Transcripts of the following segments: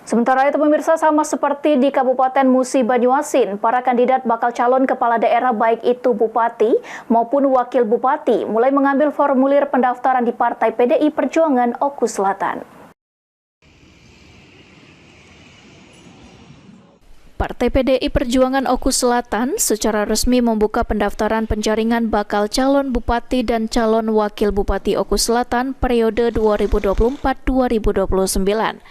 Sementara itu pemirsa, sama seperti di Kabupaten Musi Banyuasin, para kandidat bakal calon kepala daerah baik itu bupati maupun wakil bupati mulai mengambil formulir pendaftaran di Partai PDI Perjuangan Oku Selatan. Partai PDI Perjuangan Oku Selatan secara resmi membuka pendaftaran penjaringan bakal calon bupati dan calon wakil bupati Oku Selatan periode 2024-2029.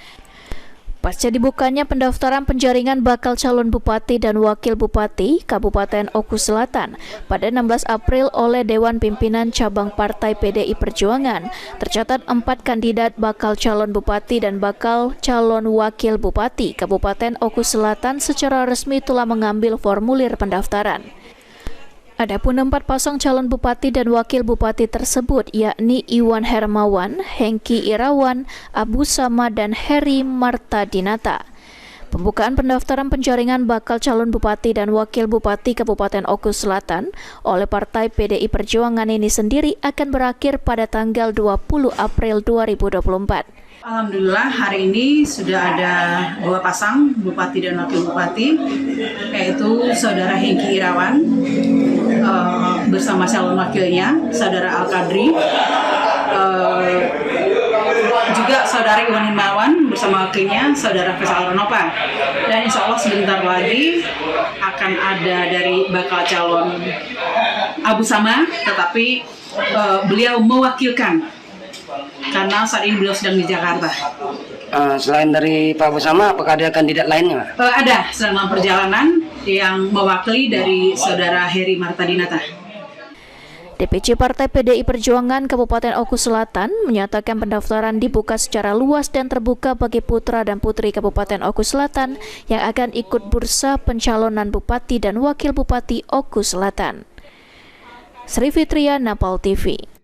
Pasca dibukanya pendaftaran penjaringan bakal calon bupati dan wakil bupati Kabupaten Oku Selatan pada 16 April oleh Dewan Pimpinan Cabang Partai PDI Perjuangan, tercatat 4 kandidat bakal calon bupati dan bakal calon wakil bupati Kabupaten Oku Selatan secara resmi telah mengambil formulir pendaftaran. Adapun 4 pasang calon bupati dan wakil bupati tersebut yakni Iwan Hermawan, Hengki Irawan, Abu Sama, dan Heri Martadinata. Pembukaan pendaftaran penjaringan bakal calon bupati dan wakil bupati Kabupaten Oku Selatan oleh Partai PDI Perjuangan ini sendiri akan berakhir pada tanggal 20 April 2024. Alhamdulillah hari ini sudah ada 2 pasang bupati dan wakil bupati, yaitu Saudara Hengki Irawan bersama calon wakilnya Saudara Al-Kadri, juga Saudari Iwan Hermawan bersama wakilnya Saudara Faisal Ronopa. Dan insya Allah sebentar lagi akan ada dari bakal calon Abu Sama, tetapi beliau mewakilkan karena saat ini beliau sedang di Jakarta. Selain dari Pak Abu Sama, apakah ada kandidat lainnya? Ada, sedang dalam perjalanan yang mewakili dari Saudara Heri Martadinata. DPC Partai PDI Perjuangan Kabupaten Oku Selatan menyatakan pendaftaran dibuka secara luas dan terbuka bagi putra dan putri Kabupaten Oku Selatan yang akan ikut bursa pencalonan bupati dan wakil bupati Oku Selatan. Sri Fitria, Napal TV.